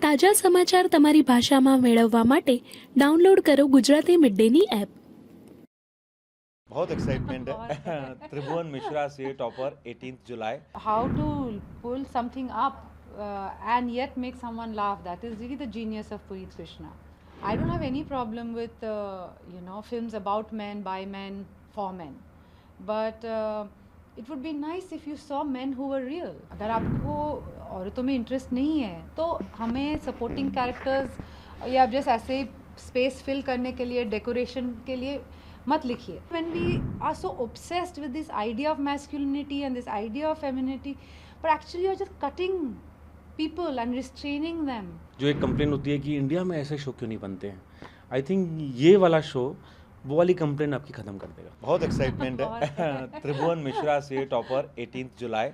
તાજા સમાચાર તમારી ભાષામાં મેળવવા માટે ડાઉનલોડ કરો ગુજરાતી મિડ ડેની એપ. बहुत एक्साइटमेंट है. त्रिभुवन मिश्रा से topper 18th July. How to pull something up and yet make someone laugh, that is really the genius of Puneet Krishna. I don't have any problem with films about men, by men, for men, but it would be nice if you saw men who were real. अगर आपको औरतों में interest नहीं है तो हमें supporting characters या जैसे ऐसे स्पेस फिल करने के लिए, डेकोरेशन के लिए मत लिखिए. When we are so obsessed with this idea of masculinity and this idea of femininity, but actually you're just cutting people and restraining them. जो एक कंप्लेन होती है कि इंडिया में ऐसे शो क्यों नहीं बनते हैं, आई थिंक ये वाला शो वो वाली कंप्लेन आपकी ख़त्म कर देगा. बहुत एक्साइटमेंट है. त्रिभुवन मिश्रा से टॉपर 18th जुलाई.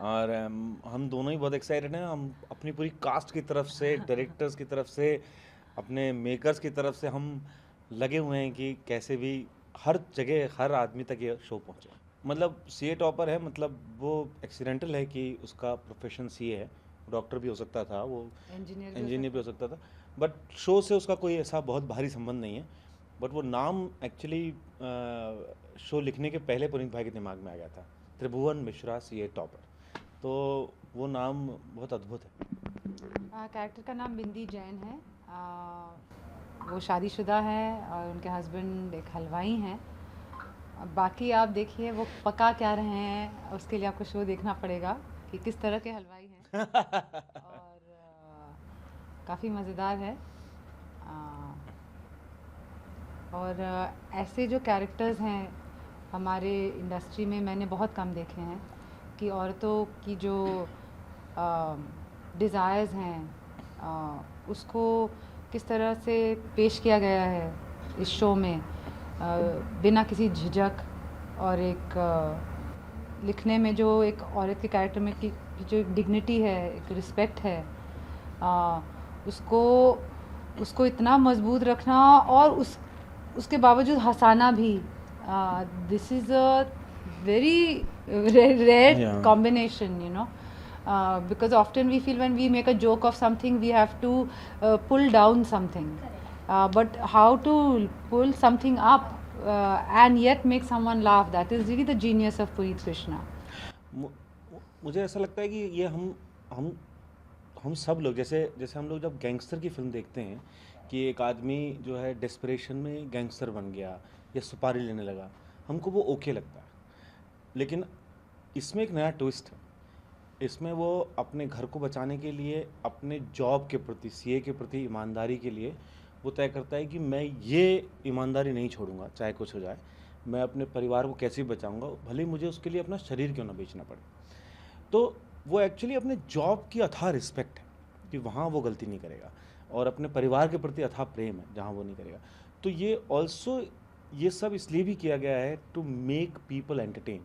और हम दोनों ही बहुत एक्साइटेड हैं. हम अपनी पूरी कास्ट की तरफ से, डायरेक्टर्स की तरफ से, अपने मेकर्स की तरफ से हम लगे हुए हैं कि कैसे भी हर जगह हर आदमी तक ये शो पहुंचे. मतलब सीए टॉपर है, मतलब वो एक्सीडेंटल है कि उसका प्रोफेशन सीए है. डॉक्टर भी हो सकता था, वो इंजीनियर भी हो सकता था, बट शो से उसका कोई ऐसा बहुत भारी संबंध नहीं है. बट वो नाम एक्चुअली शो लिखने के पहले पुनीत भाई के दिमाग में आ गया था, त्रिभुवन मिश्रा सीए टॉपर. तो वो नाम बहुत अद्भुत है. कैरेक्टर का नाम बिंदी जैन है. वो शादीशुदा है और उनके हस्बैंड एक हलवाई हैं. अब बाकी आप देखिए वो पका क्या रहे हैं, उसके लिए आपको शो देखना पड़ेगा कि किस तरह के हलवाई हैं. और काफ़ी मज़ेदार है. और ऐसे जो कैरेक्टर्स हैं हमारे इंडस्ट्री में मैंने बहुत कम देखे हैं कि औरतों की जो डिज़ायर्स हैं उसको किस तरह से पेश किया गया है इस शो में, बिना किसी झिझक. और एक लिखने में जो एक औरत के कैरेक्टर में की जो एक डिग्निटी है, एक रिस्पेक्ट है, उसको इतना मजबूत रखना और उसके बावजूद हंसाना भी. This is a very rare combination, because often we feel when we make a joke of something we have to pull down something, but how to pull something up and yet make someone laugh, that is really the genius of Puneet Krishna. मुझे ऐसा लगता है कि ये हम सब लोग जैसे हम लोग जब गैंगस्टर की फिल्म देखते हैं कि एक आदमी जो है डेस्परेशन में गैंगस्टर बन गया या सुपारी लेने लगा, हमको वो ओके लगता है. लेकिन इसमें एक नया ट्विस्ट है. इसमें वो अपने घर को बचाने के लिए, अपने जॉब के प्रति, सीए के प्रति ईमानदारी के लिए वो तय करता है कि मैं ये ईमानदारी नहीं छोड़ूंगा चाहे कुछ हो जाए. मैं अपने परिवार को कैसे भी बचाऊंगा, भले ही मुझे उसके लिए अपना शरीर क्यों ना बेचना पड़े. तो वो एक्चुअली अपने जॉब की अथाह रिस्पेक्ट है कि वहाँ वो गलती नहीं करेगा, और अपने परिवार के प्रति अथाह प्रेम है जहाँ वो नहीं करेगा. तो ये ऑल्सो ये सब इसलिए भी किया गया है टू मेक पीपल एंटरटेन,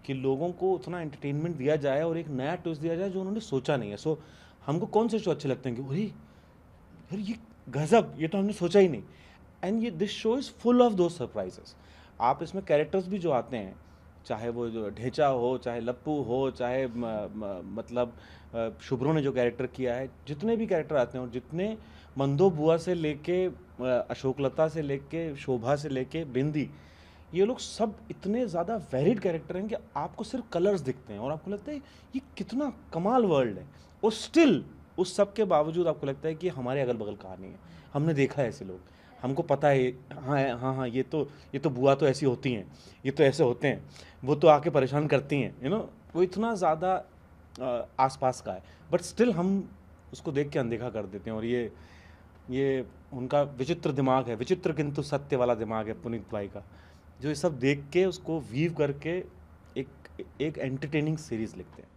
कि लोगों को उतना एंटरटेनमेंट दिया जाए और एक नया ट्विस्ट दिया जाए जो उन्होंने सोचा नहीं है. सो हमको कौन से शो अच्छे लगते हैं कि अरे यार ये गजब, ये तो हमने सोचा ही नहीं. एंड ये this show is full of those surprises. आप इसमें कैरेक्टर्स भी जो आते हैं, चाहे वो जो ढेंचा हो, चाहे लप्पू हो, चाहे मतलब शुभ्रो ने जो कैरेक्टर किया है, जितने भी कैरेक्टर आते हैं, और जितने मंदो बुआ से लेके अशोकलता से लेके शोभा से लेके बिंदी, ये लोग सब इतने ज़्यादा वेरिड कैरेक्टर हैं कि आपको सिर्फ कलर्स दिखते हैं और आपको लगता है ये कितना कमाल वर्ल्ड है. और स्टिल उस सब के बावजूद आपको लगता है कि हमारे अगल बगल कहानी है, हमने देखा है ऐसे लोग, हमको पता है. हाँ, ये तो बुआ तो ऐसी होती हैं, ये तो ऐसे होते हैं, वो तो आके परेशान करती हैं, वो इतना ज़्यादा आसपास का है. बट स्टिल हम उसको देख के अनदेखा कर देते हैं. और ये उनका विचित्र दिमाग है, विचित्र किंतु सत्य वाला दिमाग है पुनीत भाई का, जो ये सब देख के उसको वीव करके एक एंटरटेनिंग सीरीज लिखते हैं.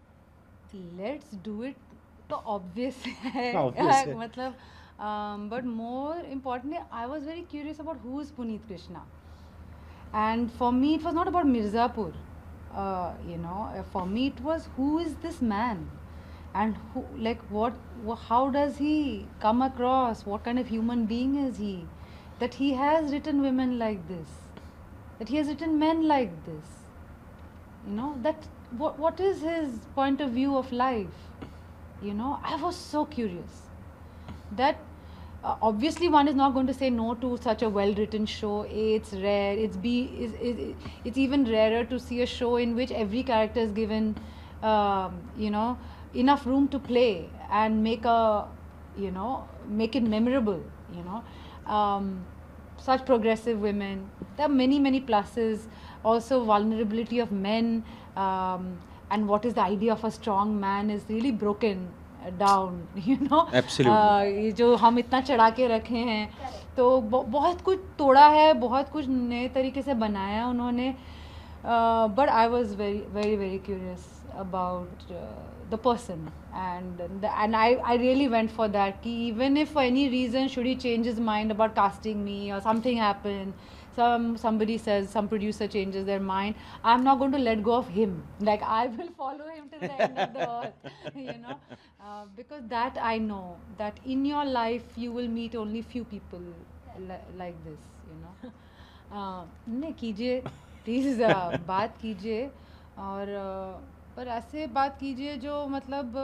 लेट्स डू इट तो ऑब्वियस है. मतलब but more importantly I was very curious about who is Puneet Krishna, and for me it was not about Mirzapur. For me it was, who is this man, and who, like, how does he come across, what kind of human being is he, that he has written women like this, that he has written men like this, that what is his point of view of life. I was so curious. that obviously one is not going to say no to such a well written show. A, it's rare. It's even rarer to see a show in which every character is given you know, enough room to play and make it memorable, you know. Such progressive women. There are many pluses. Also vulnerability of men, and what is the idea of a strong man is really broken down, you know. Absolutely. ये जो हम इतना चढ़ा के रखे हैं, तो बहुत कुछ तोड़ा है, बहुत कुछ नए तरीके से बनाया उन्होंने. But I was very curious about the person, and I really went for that. Ki even if for any reason should he change his mind about casting me or something happen, somebody says, some producer changes their mind, I'm not going to let go of him. Like I will follow him till the end of the earth, you know, because that I know that in your life you will meet only few people like this, you know. नहीं कीजिए please, बात कीजिए, और पर ऐसे बात कीजिए जो मतलब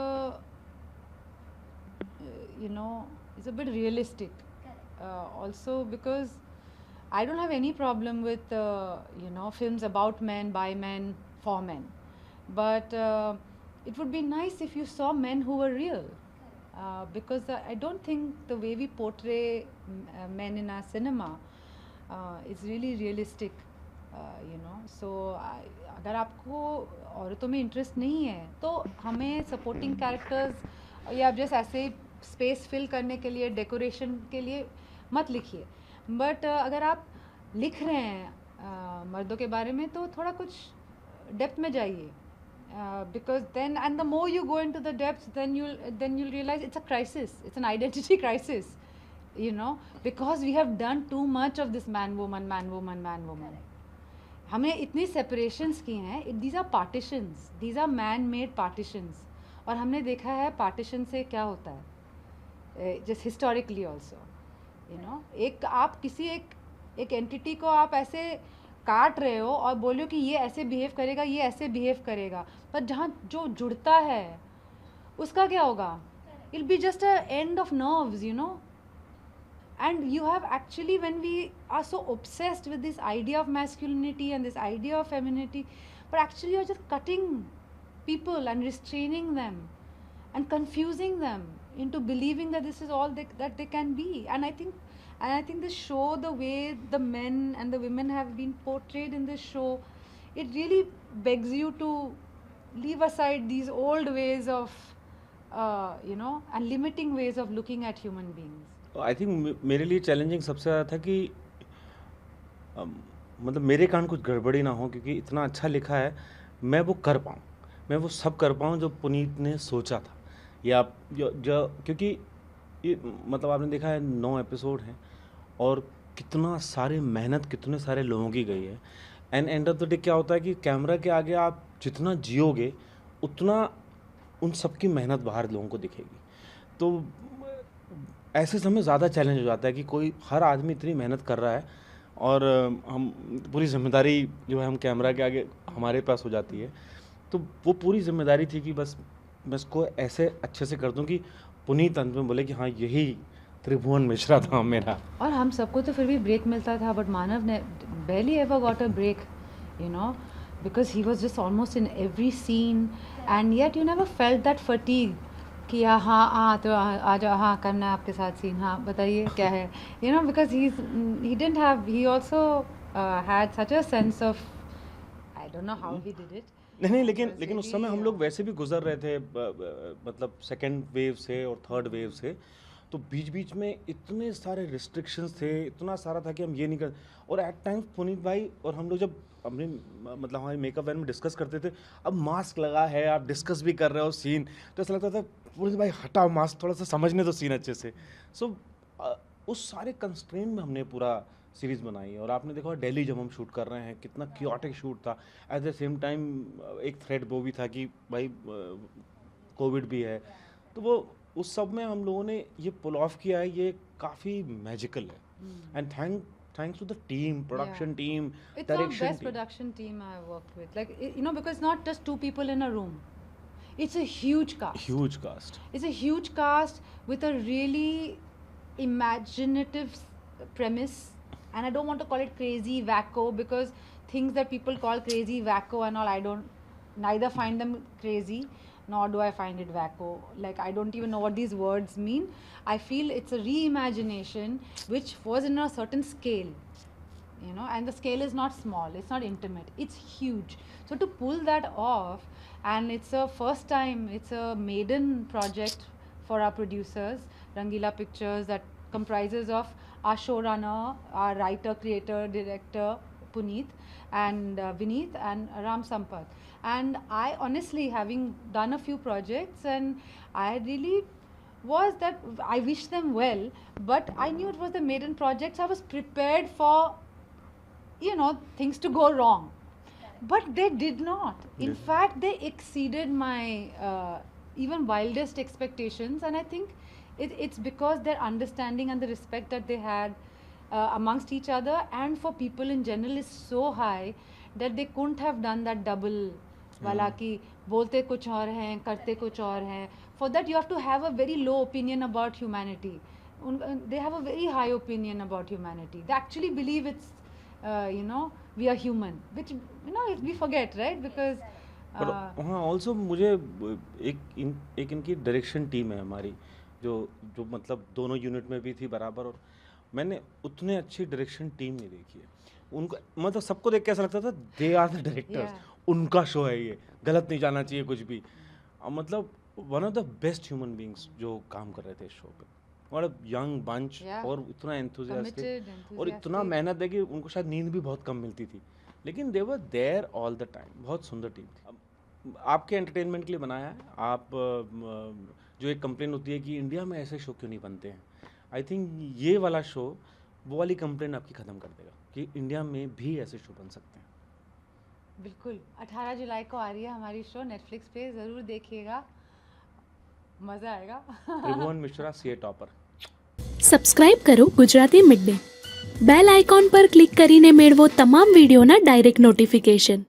you know, it's a bit realistic. Also because I don't have any problem with you know, films about men, by men, for men, but it would be nice if you saw men who were real, because I don't think the way we portray men in our cinema is really realistic, you know. So अगर आपको औरतों में interest नहीं है तो हमें supporting characters या जैसे ऐसे स्पेस फिल करने के लिए, डेकोरेशन के लिए मत लिखिए. बट अगर आप लिख रहे हैं मर्दों के बारे में तो थोड़ा कुछ डेप्थ में जाइए, because then, and the more you go into the depths, then you'll realize it's a crisis, it's an identity crisis, you know, because we have done too much of this man woman. हमने इतनी separations की हैं, these are partitions, these are man made partitions, और हमने देखा है partition से क्या होता है, just historically also, you know. एक आप किसी एक एंटिटी को आप ऐसे काट रहे हो और बोलो कि ये ऐसे बिहेव करेगा, ये ऐसे बिहेव करेगा, पर जहाँ जो जुड़ता है उसका क्या होगा? It be just a end of nerves, you know. And you have actually, when we are so obsessed with this idea of masculinity and this idea of femininity, but actually you're just cutting people and restraining them and confusing them into believing that this is all that they can be. And I think this show, the way the men and the women have been portrayed in this show, it really begs you to leave aside these old ways of you know, and limiting ways of looking at human beings. I think मेरे लिए challenging सबसे ज़्यादा था कि मतलब मेरे कान कुछ गड़बड़ी ना हो, क्योंकि इतना अच्छा लिखा है, मैं वो कर पाऊँ, मैं वो सब कर पाऊँ जो पुनीत ने सोचा था, या जो क्योंकि ये मतलब आपने देखा है 9 एपिसोड हैं और कितना सारे मेहनत कितने सारे लोगों की गई है. एंड ऑफ द डे क्या होता है कि कैमरा के आगे आप जितना जियोगे उतना उन सब की मेहनत बाहर लोगों को दिखेगी. तो ऐसे समय ज़्यादा चैलेंज हो जाता है कि कोई हर आदमी इतनी मेहनत कर रहा है और हम पूरी जिम्मेदारी जो है हम कैमरा के आगे हमारे पास हो जाती है. तो वो पूरी जिम्मेदारी थी कि बस मैं इसको ऐसे अच्छे से कर दूं कि पुनीत अंत में बोले कि हाँ यही त्रिभुवन मिश्रा था मेरा. और हम सबको तो फिर भी ब्रेक मिलता था, बट मानव ने barely ever got a break, you know, because he was just almost in every scene, and yet you never felt that fatigue कि हाँ तो आ जाओ, हाँ करना है आपके साथ सीन, हाँ बताइए क्या है, you know, because he also had such a sense of, I don't know how he did it. नहीं लेकिन उस समय हम लोग वैसे भी गुजर रहे थे मतलब सेकेंड वेव से और थर्ड वेव से, तो बीच में इतने सारे रिस्ट्रिक्शंस थे, इतना सारा था कि हम ये नहीं कर. और एट टाइम्स पुनीत भाई और हम लोग जब अपने मतलब हमारे मेकअप वैन में डिस्कस करते थे, अब मास्क लगा है, आप डिस्कस भी कर रहे हो सीन, तो ऐसा लगता था पुनीत भाई हटाओ मास्क, थोड़ा सा समझने दो सीन अच्छे से. सो उस सारे कंस्ट्रेंट में हमने पूरा सीरीज़ बनाई. और आपने देखा दिल्ली जब हम शूट कर रहे हैं कितना क्योटिक शूट था. एट द सेम टाइम एक थ्रेड वो भी था कि भाई कोविड भी है, तो वो उस सब में हम लोगों ने ये पुल ऑफ किया है, ये काफ़ी मैजिकल है. And thanks to the team, production team, It's direction the best team. production team I've worked with. Like, you know, because it's not just 2 people in a room. It's a huge cast. Huge cast. It's a huge cast with a really imaginative premise, and I don't want to call it crazy wacko, because things that people call crazy wacko and all, I don't neither find them crazy nor do I find it wacko. Like, I don't even know what these words mean. I feel it's a reimagination which was in a certain scale, you know, and the scale is not small, it's not intimate, it's huge. So to pull that off, and it's a first time, it's a maiden project for our producers, Rangila Pictures, that comprises of our showrunner, our writer, creator, director Puneet, and Vineet, and Ram Sampath. And I honestly, having done a few projects, and I really was that I wished them well, but I knew it was the maiden project, so I was prepared for, you know, things to go wrong. But they did not. In fact, they exceeded my even wildest expectations, and I think it's because their understanding and the respect that they had amongst each other and for people in general is so high that they couldn't have done that double वाला कि बोलते कुछ और हैं करते कुछ और हैं. For that you have to have a very low opinion about humanity. They have a very high opinion about humanity. They actually believe it's you know, we are human, which, you know, we forget, right? Because पर हाँ also मुझे एक इनकी direction team है हमारी, जो मतलब दोनों यूनिट में भी थी बराबर, और मैंने उतने अच्छी डायरेक्शन टीम नहीं देखी है. उनको मतलब सबको देख के ऐसा लगता था दे आर द डायरेक्टर्स, उनका शो है ये, गलत नहीं जाना चाहिए कुछ भी. मतलब one of the best human beings जो काम कर रहे थे इस शो पे. और यंग बंच, और इतना एंथुसियास्टिक और इतना मेहनत है कि उनको शायद नींद भी बहुत कम मिलती थी, लेकिन they were there all the time. बहुत सुंदर टीम थी. आपके एंटरटेनमेंट के लिए बनाया है. आप जो एक कंप्लेन होती है कि इंडिया में ऐसे शो क्यों नहीं बनते हैं, आई थिंक ये वाला शो वो वाली कंप्लेन आपकी ख़त्म कर देगा कि इंडिया में भी ऐसे शो बन सकते हैं. बिल्कुल. 18 जुलाई को आ रही है हमारी शो नेटफ्लिक्स पे, ज़रूर देखिएगा, मज़ा आएगा. त्रिभुवन मिश्रा सीए टॉपर. સબસ્ક્રાઇબ કરો Gujarati mid day. Bell icon પર ક્લિક કરીને મેળવો તમામ વિડીયોના ડાયરેક્ટ નોટિફિકેશન.